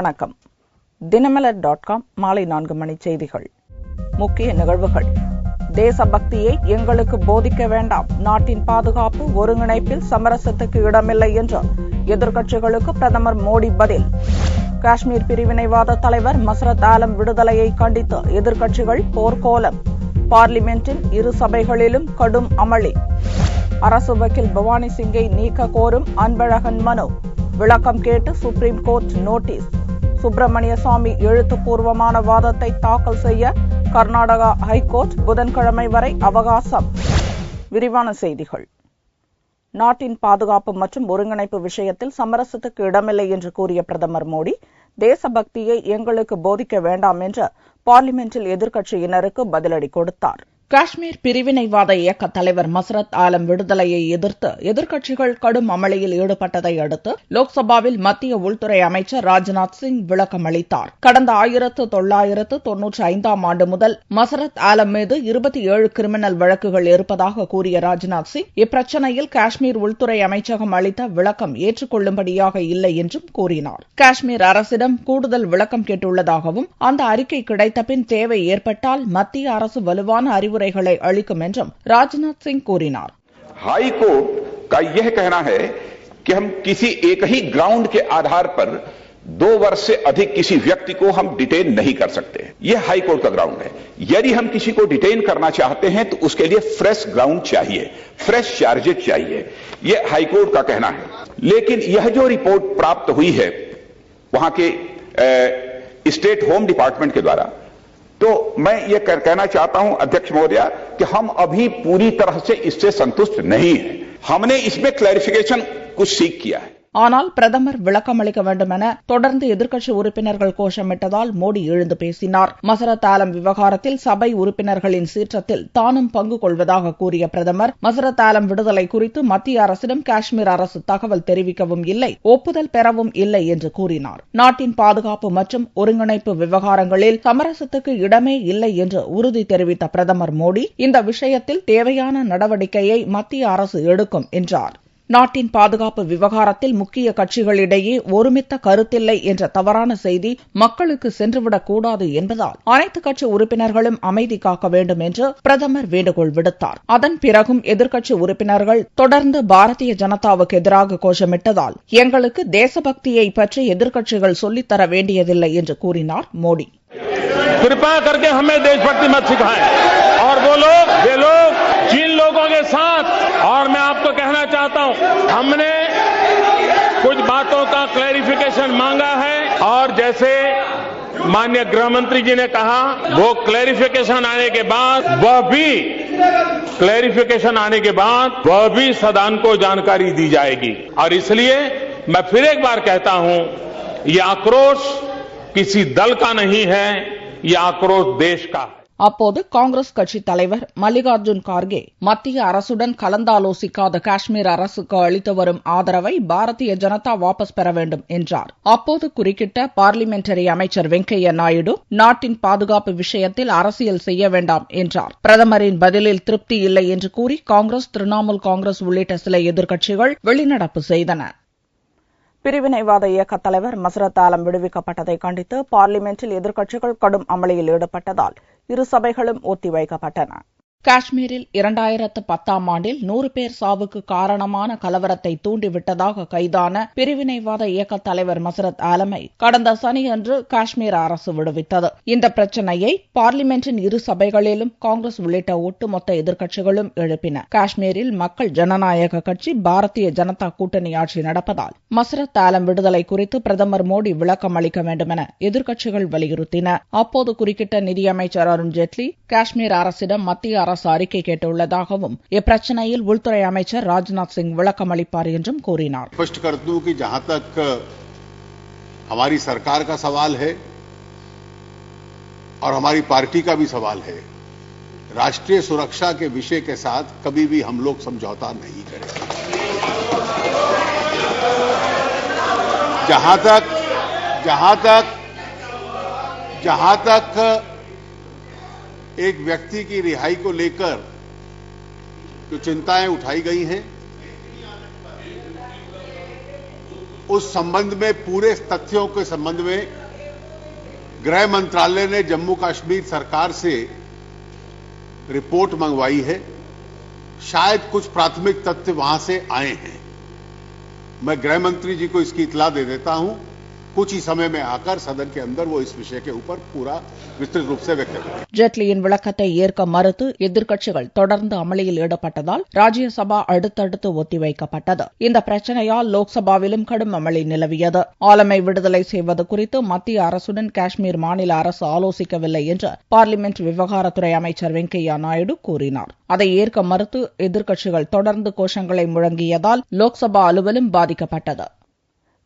வணக்கம். தினமலர்.com மாலை 4 மணி செய்திகள். முக்கிய நிகழ்வுகள். தேசபக்தியை எங்களுக்கு போதிக்க வேண்டாம், நாட்டின் பாதுகாப்பு ஒருங்கிணைப்பில் சமரசத்துக்கு இடமில்லை என்று எதிர்க்கட்சிகளுக்கு பிரதமர் மோடி பதில். காஷ்மீர் பிரிவினைவாத தலைவர் மசரத் ஆலம் விடுதலையை கண்டித்து எதிர்க்கட்சிகள் போர்க்கோலம். பார்லிமென்டின் இரு சபைகளிலும் கடும் அமளி. அரசு வக்கீல் பவானி சிங்கை நீக்க கோரும் அன்பழகன் மனு. விளக்கம் கேட்டு சுப்ரீம் கோர்ட் நோட்டீஸ். சுப்பிரமணிய சுவாமி எழுத்துப்பூர்வமான வாதத்தை தாக்கல் செய்ய கர்நாடகா ஹைகோர்ட் புதன்கிழமை வரை அவகாசம். விரிவான செய்திகள். நாட்டின் பாதுகாப்பு மற்றும் ஒருங்கிணைப்பு விஷயத்தில் சமரசத்துக்கு இடமில்லை என்று கூறிய பிரதமர் மோடி, தேசபக்தியை எங்களுக்கு போதிக்க வேண்டாம் என்று பார்லிமென்டில் எதிர்க்கட்சியினருக்கு பதிலடி கொடுத்தார். காஷ்மீர் பிரிவினைவாத இயக்க தலைவர் மசரத் ஆலம் விடுதலையை எதிர்த்து எதிர்க்கட்சிகள் கடும் அமளியில் ஈடுபட்டதை அடுத்து லோக்சபாவில் மத்திய உள்துறை அமைச்சர் ராஜ்நாத் சிங் விளக்கம் அளித்தார். கடந்த 1995 ஆண்டு முதல் மசரத் ஆலம் மீது 27 கிரிமினல் வழக்குகள் இருப்பதாக கூறிய ராஜ்நாத் சிங், இப்பிரச்சினையில் காஷ்மீர் உள்துறை அமைச்சகம் அளித்த விளக்கம் ஏற்றுக்கொள்ளும்படியாக இல்லை என்றும் கூறினார். காஷ்மீர் அரசிடம் கூடுதல் விளக்கம் கேட்டுள்ளதாகவும் அந்த அறிக்கை கிடைத்த பின் தேவை ஏற்பட்டால் மத்திய அரசு வலுவான அறிவுரைகளை அளிக்கும் என்றும் ராஜ்நாத் சிங் கூறினார். हाई कोर्ट का यह कहना है कि हम किसी एक ही ग्राउंड के आधार पर 2 वर्ष से अधिक किसी व्यक्ति को हम डिटेन नहीं कर सकते. यह हाई कोर्ट का ग्राउंड है. यदि हम किसी को डिटेन करना चाहते हैं तो उसके लिए फ्रेश ग्राउंड चाहिए, फ्रेश चार्जेस चाहिए. यह हाई कोर्ट का कहना है. लेकिन यह जो रिपोर्ट प्राप्त हुई है वहां के स्टेट होम डिपार्टमेंट के द्वारा, तो मैं ये कहना चाहता हूं अध्यक्ष महोदय कि हम अभी पूरी तरह से इससे संतुष्ट नहीं हैं. हमने इसमें क्लैरिफिकेशन कुछ सीख किया है. ஆனால் பிரதமர் விளக்கம் அளிக்க வேண்டும் என தொடர்ந்து எதிர்க்கட்சி உறுப்பினர்கள் கோஷமிட்டதால் மோடி எழுந்து பேசினார். மசரத் ஆலம் விவகாரத்தில் சபை உறுப்பினர்களின் சீற்றத்தில் தானும் பங்கு கொள்வதாக கூறிய பிரதமர், மசரத் ஆலம் விடுதலை குறித்து மத்திய அரசிடம் காஷ்மீர் அரசு தகவல் தெரிவிக்கவும் இல்லை, ஒப்புதல் பெறவும் இல்லை என்று கூறினார். நாட்டின் பாதுகாப்பு மற்றும் ஒருங்கிணைப்பு விவகாரங்களில் சமரசத்துக்கு இடமே இல்லை என்று உறுதி தெரிவித்த பிரதமர் மோடி, இந்த விஷயத்தில் தேவையான நடவடிக்கையை மத்திய அரசு எடுக்கும் என்றார். நாட்டின் பாதுகாப்பு விவகாரத்தில் முக்கிய கட்சிகளிடையே ஒருமித்த கருத்தில்லை என்ற தவறான செய்தி மக்களுக்கு சென்றுவிடக் கூடாது என்பதால் அனைத்து கட்சி உறுப்பினர்களும் அமைதி காக்க வேண்டும் என்று பிரதமர் வேண்டுகோள் விடுத்தார். அதன் பிறகும் எதிர்க்கட்சி உறுப்பினர்கள் தொடர்ந்து பாரதிய ஜனதாவுக்கு எதிராக கோஷமிட்டதால் எங்களுக்கு தேசபக்தியை பற்றி எதிர்க்கட்சிகள் சொல்லித்தர வேண்டியதில்லை என்று கூறினார் மோடி. कृपा करके हमें देशभक्ति मत सिखाएं. और वो लोग जिन लोगों के साथ, और मैं आपको कहना चाहता हूं, हमने कुछ बातों का क्लैरिफिकेशन मांगा है और जैसे माननीय गृह मंत्री जी ने कहा, वो क्लैरिफिकेशन आने के बाद वह भी सदन को जानकारी दी जाएगी. और इसलिए मैं फिर एक बार कहता हूं, ये आक्रोश किसी दल का नहीं है, ये आक्रोश देश का है. அப்போது காங்கிரஸ் கட்சி தலைவர் மல்லிகார்ஜுன் கார்கே, மத்திய அரசுடன் கலந்தாலோசிக்காத காஷ்மீர் அரசுக்கு அளித்து வரும் ஆதரவை பாரதிய ஜனதா வாபஸ் பெற வேண்டும் என்றார். அப்போது குறுக்கிட்ட பார்லிமெண்டரி அமைச்சர் வெங்கையா நாயுடு, நாட்டின் பாதுகாப்பு விஷயத்தில் அரசியல் செய்ய வேண்டாம் என்றார். பிரதமரின் பதிலில் திருப்தி இல்லை என்று கூறி காங்கிரஸ், திரிணாமுல் காங்கிரஸ் உள்ளிட்ட சில எதிர்க்கட்சிகள் வெளிநடப்பு செய்தன. பிரிவினைவாத இயக்க தலைவர் மசரத் ஆலம் விடுவிக்கப்பட்டதை கண்டித்து பார்லிமென்டில் எதிர்க்கட்சிகள் கடும் அமளியில் ஈடுபட்டதால் இரு சபைகளும் ஒத்திவைக்கப்பட்டன. காஷ்மீரில் 2010 ஆண்டில் 100 பேர் சாவுக்கு காரணமான கலவரத்தை தூண்டிவிட்டதாக கைதான பிரிவினைவாத இயக்க தலைவர் மசரத் ஆலமை கடந்த சனியன்று காஷ்மீர் அரசு விடுவித்தது. இந்த பிரச்சினையை பார்லிமென்டின் இரு சபைகளிலும் காங்கிரஸ் உள்ளிட்ட ஒட்டுமொத்த எதிர்க்கட்சிகளும் எழுப்பின. காஷ்மீரில் மக்கள் ஜனநாயக கட்சி, பாரதிய ஜனதா கூட்டணி ஆட்சி நடப்பதால் மசரத் ஆலம் விடுதலை குறித்து பிரதமர் மோடி விளக்கம் அளிக்க வேண்டும் என எதிர்க்கட்சிகள் வலியுறுத்தின. அப்போது குறுக்கிட்ட நிதியமைச்சர் அருண் ஜேட்லி, காஷ்மீர் அரசிடம் மத்திய அரசு அறிக்கை கேட்டுள்ளதாகவும் இப்பிரச்சனையில் உள்துறை அமைச்சர் ராஜ்நாத் சிங் விளக்கம் அளிப்பார் என்றும் கூறினார். स्पष्ट कर दूं कि जहां तक हमारी सरकार का सवाल है और हमारी पार्टी का भी सवाल है, राष्ट्रीय सुरक्षा के विषय के साथ कभी भी हम लोग समझौता नहीं करेंगे. जहां तक एक व्यक्ति की रिहाई को लेकर जो चिंताएं उठाई गई हैं, उस संबंध में पूरे तथ्यों के संबंध में गृह मंत्रालय ने जम्मू कश्मीर सरकार से रिपोर्ट मंगवाई है। शायद कुछ प्राथमिक तथ्य वहां से आए हैं। मैं गृह मंत्री जी को इसकी इत्तला दे देता हूं। कुछ ही समय में आकर सदन के अंदर वो इस विषय के ऊपर पूरा विस्तृत रूप से व्यक्त करेंगे। ஜேட்லியின் விளக்கத்தை ஏற்க மறுத்து எதிர்க்கட்சிகள் தொடர்ந்து அமளியில் ஈடுபட்டதால் ராஜ்யசபா அடுத்தடுத்து ஒத்திவைக்கப்பட்டது. இந்த பிரச்சனையால் லோக்சபாவிலும் கடும் அமளி நிலவியது. ஆலமை விடுதலை செய்வது குறித்து மத்திய அரசுடன் காஷ்மீர் மாநில அரசு ஆலோசிக்கவில்லை என்று பார்லிமென்ட் விவகாரத்துறை அமைச்சர் வெங்கையா நாயுடு கூறினார். அதை ஏற்க மறுத்து எதிர்க்கட்சிகள் தொடர்ந்து கோஷங்களை முழங்கியதால் லோக்சபா அலுவலும் பாதிக்கப்பட்டது.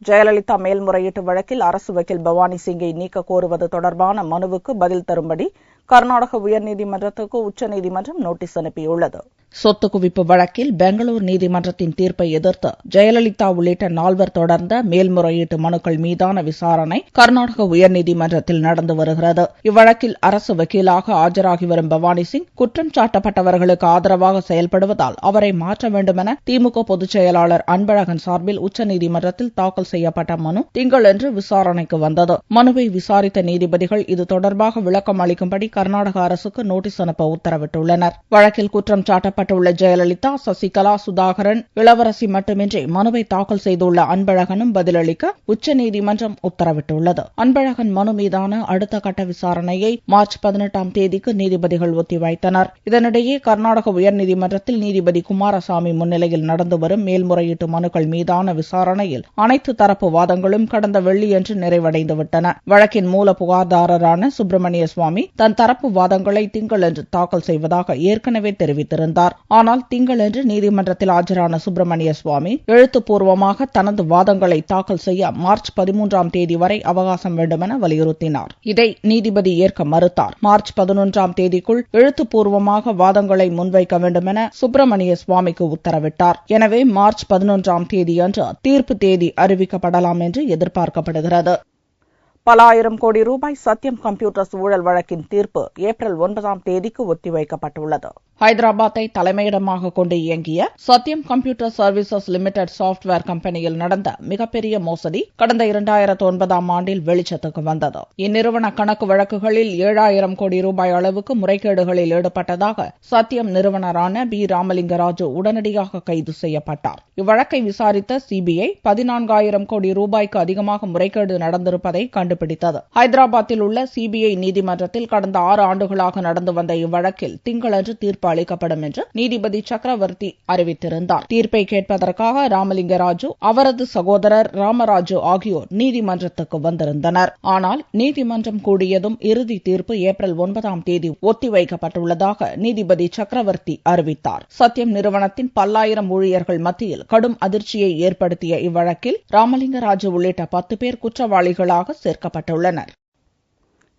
ஜெயலலிதா மேல்முறையீட்டு வழக்கில் அரசு வக்கீல் பவானி சிங்கை நீக்க கோருவது தொடர்பான மனுவுக்கு பதில் தரும்படி கர்நாடக உயர்நீதிமன்றத்துக்கு உச்சநீதிமன்றம் நோட்டீஸ் அனுப்பியுள்ளது. சொத்து குவிப்பு வழக்கில் பெங்களூரு நீதிமன்றத்தின் தீர்ப்பை எதிர்த்து ஜெயலலிதா உள்ளிட்ட 4 தொடர்ந்த மேல்முறையீட்டு மனுக்கள் மீதான விசாரணை கர்நாடக உயர்நீதிமன்றத்தில் நடந்து வருகிறது. இவ்வழக்கில் அரசு வக்கீலாக ஆஜராகி வரும் பவானி சிங் குற்றம் சாட்டப்பட்டவர்களுக்கு ஆதரவாக செயல்படுவதால் அவரை மாற்ற வேண்டுமென திமுக பொதுச் செயலாளர் அன்பழகன் சார்பில் உச்சநீதிமன்றத்தில் தாக்கல் செய்யப்பட்ட மனு திங்களன்று விசாரணைக்கு வந்தது. மனுவை விசாரித்த நீதிபதிகள் இது தொடர்பாக விளக்கம் அளிக்கும்படி கர்நாடக அரசுக்கு நோட்டீஸ் அனுப்ப உத்தரவிட்டுள்ளனர். வழக்கில் குற்றம் சாட்டப்பட்டுள்ள ஜெயலலிதா, சசிகலா, சுதாகரன், இளவரசி மட்டுமின்றி மனுவை தாக்கல் செய்துள்ள அன்பழகனும் பதிலளிக்க உச்சநீதிமன்றம் உத்தரவிட்டுள்ளது. அன்பழகன் மனு மீதான அடுத்த கட்ட விசாரணையை மார்ச் 18ஆம் தேதிக்கு நீதிபதிகள் ஒத்திவைத்தனர். இதனிடையே கர்நாடக உயர்நீதிமன்றத்தில் நீதிபதி குமாரசாமி முன்னிலையில் நடந்து வரும் மேல்முறையீட்டு மனுக்கள் மீதான விசாரணையில் அனைத்து தரப்பு வாதங்களும் கடந்த வெள்ளியன்று நிறைவடைந்துவிட்டன. வழக்கின் மூல புகார்தாரரான சுப்பிரமணிய சுவாமி தன் தரப்பு வாதங்களை திங்களன்று தாக்கல் செய்வதாக ஏற்கனவே தெரிவித்திருந்தார். ஆனால் திங்களன்று நீதிமன்றத்தில் ஆஜரான சுப்பிரமணிய சுவாமி எழுத்துப்பூர்வமாக தனது வாதங்களை தாக்கல் செய்ய மார்ச் 13ஆம் தேதி வரை அவகாசம் வேண்டுமென வலியுறுத்தினார். இதை நீதிபதி ஏற்க மறுத்தார். மார்ச் 11ஆம் தேதிக்குள் எழுத்துப்பூர்வமாக வாதங்களை முன்வைக்க வேண்டுமென சுப்பிரமணிய சுவாமிக்கு உத்தரவிட்டார். எனவே மார்ச் 11ஆம் தேதியன்று தீர்ப்பு தேதி அறிவிக்கப்படலாம் என்று எதிர்பார்க்கப்படுகிறது. பல ஆயிரம் கோடி ரூபாய் சத்யம் கம்ப்யூட்டர்ஸ் ஊழல் வழக்கின் தீர்ப்பு ஏப்ரல் 9ஆம் தேதிக்கு ஒத்திவைக்கப்பட்டுள்ளது. ஹைதராபாத்தை தலைமையிடமாக கொண்டு இயங்கிய சத்யம் கம்ப்யூட்டர் சர்வீசஸ் லிமிடெட் சாப்ட்வேர் கம்பெனியில் நடந்த மிகப்பெரிய மோசடி கடந்த 2009ஆம் ஆண்டில் வெளிச்சத்துக்கு வந்தது. இந்நிறுவன கணக்கு வழக்குகளில் 7000 கோடி ரூபாய் அளவுக்கு முறைகேடுகளில் ஈடுபட்டதாக சத்யம் நிறுவனரான பி. ராமலிங்கராஜு உடனடியாக கைது செய்யப்பட்டார். இவ்வழக்கை விசாரித்த சிபிஐ 14,000 கோடி ரூபாய்க்கு அதிகமாக முறைகேடு நடந்திருப்பதை கண்டுபிடித்தது. ஹைதராபாத்தில் உள்ள சிபிஐ நீதிமன்றத்தில் கடந்த 6 ஆண்டுகளாக நடந்து வந்த இவ்வழக்கில் திங்களன்று தீர்ப்பு அளிக்கப்படும் என்று நீதிபதி சக்கரவர்த்தி அறிவித்திருந்தார். தீர்ப்பை கேட்பதற்காக ராமலிங்கராஜு, அவரது சகோதரர் ராமராஜு ஆகியோர் நீதிமன்றத்துக்கு வந்திருந்தனர். ஆனால் நீதிமன்றம் கூடியதும் இறுதி தீர்ப்பு ஏப்ரல் 9ஆம் தேதி ஒத்திவைக்கப்பட்டுள்ளதாக நீதிபதி சக்கரவர்த்தி அறிவித்தார். சத்யம் நிறுவனத்தின் பல்லாயிரம் ஊழியர்கள் மத்தியில் கடும் அதிர்ச்சியை ஏற்படுத்திய இவ்வழக்கில் ராமலிங்கராஜு உள்ளிட்ட 10 பேர் குற்றவாளிகளாக சேர்க்கப்பட்டுள்ளனர்.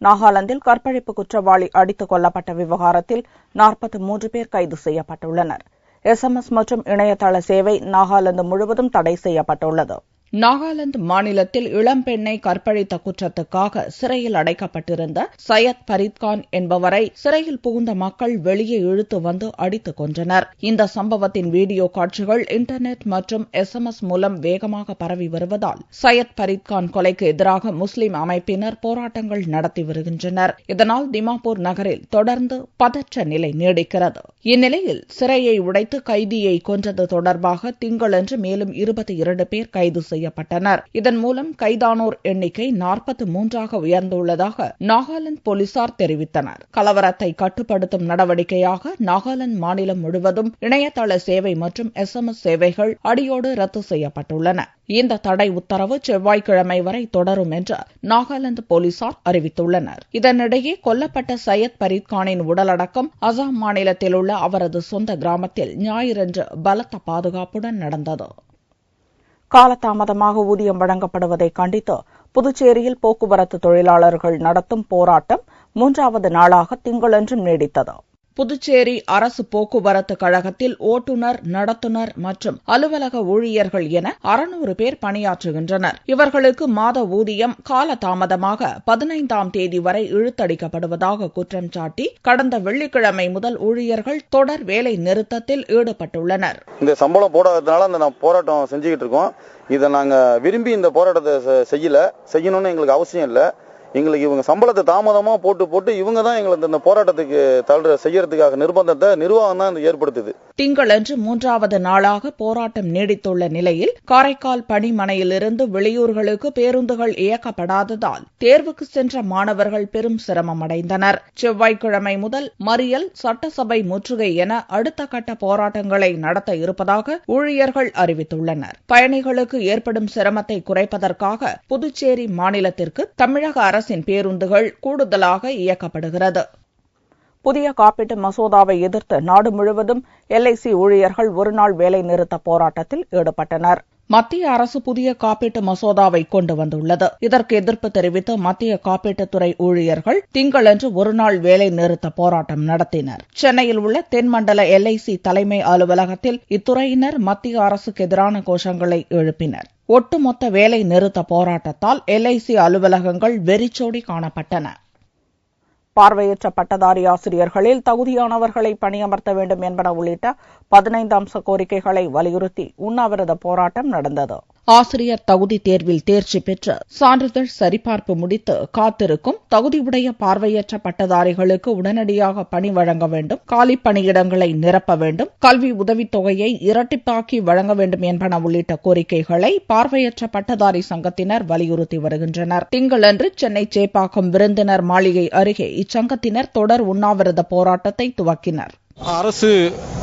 நாகாலாந்தில் கற்பழிப்பு குற்றவாளி அடித்துக் கொல்லப்பட்ட விவகாரத்தில் 43 பேர் கைது செய்யப்பட்டுள்ளனர். SMS மற்றும் இணையதள சேவை நாகாலாந்து முழுவதும் தடை செய்யப்பட்டுள்ளது. நாகாலாந்து மாநிலத்தில் இளம்பெண்ணை கற்பழித்த குற்றத்துக்காக சிறையில் அடைக்கப்பட்டிருந்த சையத் பரீத்கான் என்பவரை சிறையில் புகுந்த மக்கள் வெளியே இழுத்து வந்து அடித்துக் கொன்றனர். இந்த சம்பவத்தின் வீடியோ காட்சிகள் இன்டர்நெட் மற்றும் SMS மூலம் வேகமாக பரவி வருவதால் சையத் பரீத்கான் கொலைக்கு எதிராக முஸ்லிம் அமைப்பினர் போராட்டங்கள் நடத்தி வருகின்றனர். இதனால் திமாப்பூர் நகரில் தொடர்ந்து பதற்ற நிலை நீடிக்கிறது. இந்நிலையில் சிறையை உடைத்து கைதியை கொன்றது தொடர்பாக திங்களன்று மேலும் 22 பேர் கைது செய்யப்பட்டனர். இதன் மூலம் கைதானோர் எண்ணிக்கை 43ஆக உயர்ந்துள்ளதாக நாகாலாந்து போலீசார் தெரிவித்தனர். கலவரத்தை கட்டுப்படுத்தும் நடவடிக்கையாக நாகாலாந்து மாநிலம் முழுவதும் இணையதள சேவை மற்றும் SMS சேவைகள் அடியோடு ரத்து செய்யப்பட்டுள்ளன. இந்த தடை உத்தரவு செவ்வாய்க்கிழமை வரை தொடரும் என்று நாகாலாந்து போலீசார் அறிவித்துள்ளனர். இதனிடையே கொல்லப்பட்ட சையத் பரீத்கானின் உடலடக்கம் அசாம் மாநிலத்தில் உள்ள அவரது சொந்த கிராமத்தில் ஞாயிறன்று பலத்த பாதுகாப்புடன் நடந்தது. காலதாமதமாக ஊதியம் வழங்கப்படுவதை கண்டித்து புதுச்சேரியில் போக்குவரத்து தொழிலாளர்கள் நடத்தும் போராட்டம் 3வது நாளாக திங்களன்றும் நீடித்தது. புதுச்சேரி அரசு போக்குவரத்து கழகத்தில் ஓட்டுநர், நடத்துனர் மற்றும் அலுவலக ஊழியர்கள் என 600 பேர் பணியாற்றுகின்றனர். இவர்களுக்கு மாத ஊதியம் காலதாமதமாக 15ஆம் தேதி வரை இழுத்தடிக்கப்படுவதாக குற்றம் சாட்டி கடந்த வெள்ளிக்கிழமை முதல் ஊழியர்கள் தொடர் வேலை நிறுத்தத்தில் ஈடுபட்டுள்ளனர். இந்த சம்பளம் போடாததுனால அந்த போராட்டம் செஞ்சுக்கிட்டு இருக்கோம். இதை நாங்க விரும்பி இந்த போராட்டத்தை செய்யணும்னு எங்களுக்கு அவசியம் இல்லை. எங்களுக்கு இவங்க சம்பளத்தை தாமதமா போட்டு இவங்க தான் எங்களுக்கு இந்த போராட்டத்துக்கு செய்யறதுக்காக நிர்பந்தத்தை நிர்வாகம் தான் ஏற்படுத்துது. திங்களன்று 3வது நாளாக போராட்டம் நீடித்துள்ள நிலையில் காரைக்கால் பணிமனையிலிருந்து வெளியூர்களுக்கு பேருந்துகள் இயக்கப்படாததால் தேர்வுக்கு சென்ற மாணவர்கள் பெரும் சிரமம் அடைந்தனர். செவ்வாய்க்கிழமை முதல் மறியல், சட்டசபை முற்றுகை என அடுத்த கட்ட போராட்டங்களை நடத்த இருப்பதாக ஊழியர்கள் அறிவித்துள்ளனர். பயணிகளுக்கு ஏற்படும் சிரமத்தை குறைப்பதற்காக புதுச்சேரி மாநிலத்திற்கு தமிழக அரசின் பேருந்துகள் கூடுதலாக இயக்கப்படுகிறது. புதிய காப்பீட்டு மசோதாவை எதிர்த்து நாடு முழுவதும் LIC ஊழியர்கள் ஒருநாள் வேலை நிறுத்த போராட்டத்தில் ஈடுபட்டனர். மத்திய அரசு புதிய காப்பீட்டு மசோதாவை கொண்டு வந்துள்ளது. இதற்கு எதிர்ப்பு தெரிவித்து மத்திய காப்பீட்டுத்துறை ஊழியர்கள் திங்களன்று ஒருநாள் வேலை நிறுத்த போராட்டம் நடத்தினர். சென்னையில் உள்ள தென்மண்டல LIC தலைமை அலுவலகத்தில் இத்துறையினர் மத்திய அரசுக்கு எதிரான கோஷங்களை எழுப்பினர். ஒட்டுமொத்த வேலை நிறுத்த போராட்டத்தால் LIC அலுவலகங்கள் வெறிச்சோடி காணப்பட்டன. பார்வையற்ற பட்டதாரி ஆசிரியர்களில் தகுதியானவர்களை பணியமர்த்த வேண்டும் என்பன உள்ளிட்ட 15 அம்ச கோரிக்கைகளை வலியுறுத்தி உண்ணாவிரத போராட்டம் நடந்தது. ஆசிரியர் தகுதி தேர்வில் தேர்ச்சி பெற்று சான்றிதழ் சரிபார்ப்பு முடித்து காத்திருக்கும் தகுதியுடைய பார்வையற்ற பட்டதாரிகளுக்கு உடனடியாக பணி வழங்க வேண்டும், காலி பணியிடங்களை நிரப்ப வேண்டும், கல்வி உதவித்தொகையை இரட்டிப்பாக்கி வழங்க வேண்டும் என்பன உள்ளிட்ட கோரிக்கைகளை பார்வையற்ற பட்டதாரி சங்கத்தினர் வலியுறுத்தி வருகின்றனர். திங்களன்று சென்னை சேப்பாக்கம் விருந்தினர் மாளிகை அருகே இச்சங்கத்தினர் தொடர் உண்ணாவிரத போராட்டத்தை துவக்கினர். அரசு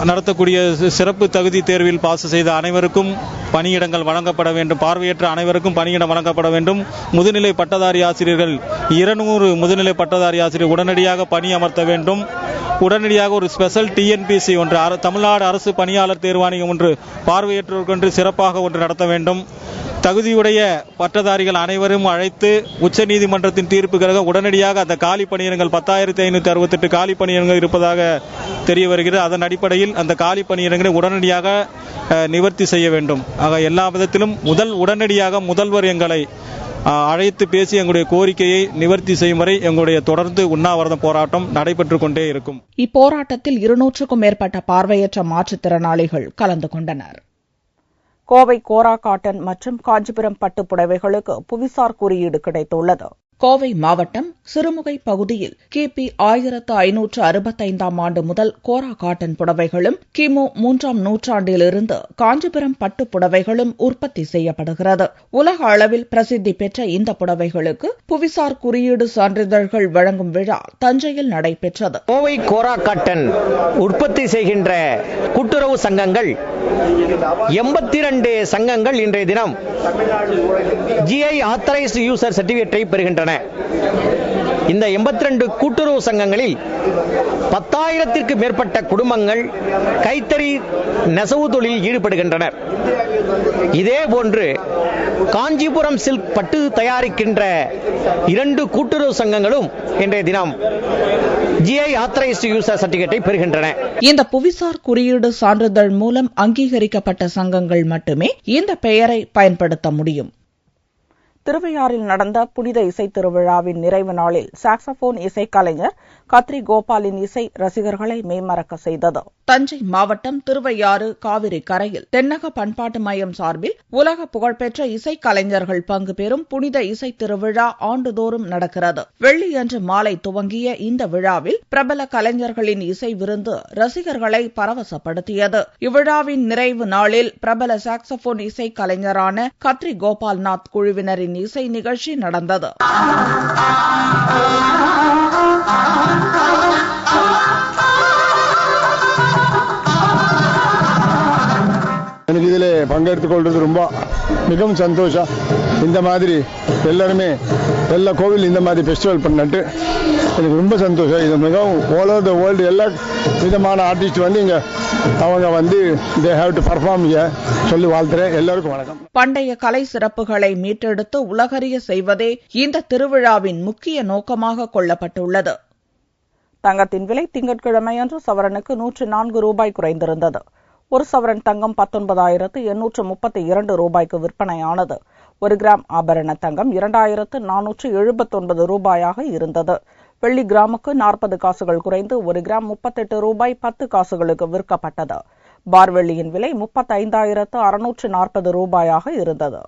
நடத்தக்கூடிய சிறப்பு தகுதி தேர்வில் பாஸ் செய்த அனைவருக்கும் பணியிடங்கள் வழங்கப்பட வேண்டும், பார்வையற்ற அனைவருக்கும் பணியிடம் வழங்கப்பட வேண்டும். முதுநிலை பட்டதாரி ஆசிரியர்கள் 200 முதுநிலை பட்டதாரி ஆசிரியர் உடனடியாக பணி அமர்த்த வேண்டும். உடனடியாக ஒரு ஸ்பெஷல் TNPC ஒன்று, தமிழ்நாடு அரசு பணியாளர் தேர்வாணையம் ஒன்று பார்வையற்றோருக்கு சிறப்பாக ஒன்று நடத்த வேண்டும். தகுதியுடைய பட்டதாரிகள் அனைவரும் அழைத்து உச்சநீதிமன்றத்தின் தீர்ப்புக்காக உடனடியாக அந்த காலி பணியிடங்கள் 10,568 காலி பணியிடங்கள் இருப்பதாக தெரிய வருகிறது. அதன் அடிப்படையில் அந்த காலி பணியிடங்களை உடனடியாக நிவர்த்தி செய்ய வேண்டும். ஆக எல்லா விதத்திலும் உடனடியாக முதல்வர் எங்களை அழைத்து பேசி எங்களுடைய கோரிக்கையை நிவர்த்தி செய்யும் வரை எங்களுடைய தொடர்ந்து உண்ணாவிரத போராட்டம் நடைபெற்றுக் கொண்டே இருக்கும். இப்போராட்டத்தில் 200க்கும் மேற்பட்ட பார்வையற்ற மாற்றுத்திறனாளிகள் கலந்து கொண்டனர். கோவை கோரா காட்டன் மற்றும் காஞ்சிபுரம் பட்டு புடவைகளுக்கு புவிசார் குறியீடு கிடைத்துள்ளது. கோவை மாவட்டம் சிறுமுகை பகுதியில் கிபி 1565ஆம் ஆண்டு முதல் கோரா காட்டன் புடவைகளும் கிமு 3ஆம் நூற்றாண்டிலிருந்து காஞ்சிபுரம் பட்டு புடவைகளும் உற்பத்தி செய்யப்படுகிறது. உலக அளவில் பிரசித்தி பெற்ற இந்த புடவைகளுக்கு புவிசார் குறியீடு சான்றிதழ்கள் வழங்கும் விழா தஞ்சையில் நடைபெற்றது. கோவை கோரா காட்டன் உற்பத்தி செய்கின்ற கூட்டுறவு சங்கங்கள் 82 சங்கங்கள் இன்றைய தினம் GI ஆத்தரைஸ்டு யூசர் சர்டிபிகேட்டை பெறுகின்றன. இந்த 82 கூட்டுறவு சங்கங்களில் 10,000த்திற்கு மேற்பட்ட குடும்பங்கள் கைத்தறி நெசவு தொழிலில் ஈடுபடுகின்றனர். இதேபோன்று காஞ்சிபுரம் சில்க் பட்டு தயாரிக்கின்ற 2 கூட்டுறவு சங்கங்களும் இன்றைய தினம் GI ஆத்தரைஸ்டு யூசர் சர்டிபிகேட்டை பெறுகின்றன. இந்த புவிசார் குறியீடு சான்றிதழ் மூலம் அங்கீகரிக்கப்பட்ட சங்கங்கள் மட்டுமே இந்த பெயரை பயன்படுத்த முடியும். திருவையாறில் நடந்த புனித இசை திருவிழாவின் நிறைவு நாளில் சாக்ஸபோன் இசைக்கலைஞர் கத்ரி கோபாலின் இசை ரசிகர்களை மெய்மறக்க செய்தது. தஞ்சை மாவட்டம் திருவையாறு காவிரி கரையில் தென்னக பண்பாட்டு மையம் சார்பில் உலக புகழ்பெற்ற இசைக்கலைஞர்கள் பங்கு பெறும் புனித இசை திருவிழா ஆண்டுதோறும் நடக்கிறது. வெள்ளியன்று மாலை துவங்கிய இந்த விழாவில் பிரபல கலைஞர்களின் இசை விருந்து ரசிகர்களை பரவசப்படுத்தியது. இவ்விழாவின் நிறைவு நாளில் பிரபல சாக்ஸபோன் இசை கலைஞரான கத்ரி கோபால்நாத் குழுவினரின் இசை நிகழ்ச்சி நடந்தது. எனக்கு இதில் பங்கெடுத்துக் கொள்வது ரொம்ப மிகவும் சந்தோஷம். இந்த மாதிரி எல்லாருமே எல்லா கோவில் இந்த மாதிரி ஃபெஸ்டிவல் பண்ணிட்டு எனக்கு ரொம்ப சந்தோஷம். இது மிகவும் ஆல் ஓவர் த வேர்ல்டு எல்லா விதமான ஆர்டிஸ்ட் வந்து இங்கே அவங்க வந்து தே ஹேவ் டு பர்ஃபார்ம் சொல்லி வாழ்த்துறேன். எல்லாருக்கும் வணக்கம். பண்டைய கலை சிறப்புகளை மீட்டெடுத்து உலகறிய செய்வதே இந்த திருவிழாவின் முக்கிய நோக்கமாக கொள்ளப்பட்டுள்ளது. தங்கத்தின் விலை திங்கட்கிழமையன்று சவரனுக்கு 104 ரூபாய் குறைந்திருந்தது. ஒரு சவரன் தங்கம் 19,832 ரூபாய்க்கு விற்பனையானது. 1 கிராம் ஆபரண தங்கம் 2,479 ரூபாயாக இருந்தது. வெள்ளி கிராமுக்கு 40 காசுகள் குறைந்து 1 கிராம் 38 ரூபாய் 10 காசுகளுக்கு விற்கப்பட்டது. பார் வெள்ளியின் விலை 35,640 ரூபாயாக இருந்தது.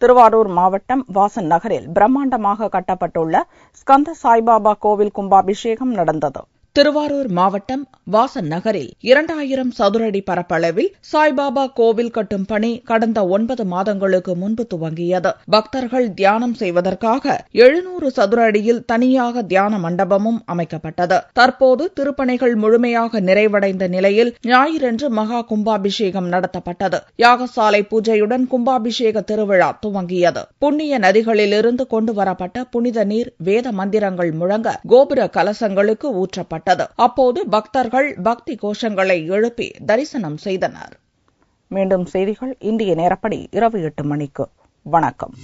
திருவாரூர் மாவட்டம் வாசன் நகரில் பிரம்மாண்டமாக கட்டப்பட்டுள்ள ஸ்கந்த சாய்பாபா கோவில் கும்பாபிஷேகம் நடந்தது. திருவாரூர் மாவட்டம் வாசன் நகரில் 2000 சதுரடி பரப்பளவில் சாய்பாபா கோவில் கட்டும் பணி கடந்த 9 மாதங்களுக்கு முன்பு துவங்கியது. பக்தர்கள் தியானம் செய்வதற்காக 700 சதுர அடியில் தனியாக தியான மண்டபமும் அமைக்கப்பட்டது. தற்போது திருப்பணிகள் முழுமையாக நிறைவடைந்த நிலையில் ஞாயிறன்று மகா கும்பாபிஷேகம் நடத்தப்பட்டது. யாகசாலை பூஜையுடன் கும்பாபிஷேக திருவிழா துவங்கியது. புண்ணிய நதிகளிலிருந்து கொண்டுவரப்பட்ட புனித நீர் வேத மந்திரங்கள் முழங்க கோபுர கலசங்களுக்கு ஊற்றப்பட்டது. அப்போது பக்தர்கள் பக்தி கோஷங்களை எழுப்பி தரிசனம் செய்தனர். மீண்டும் செய்திகள் இந்திய நேரப்படி இரவு 8 மணிக்கு. வணக்கம்.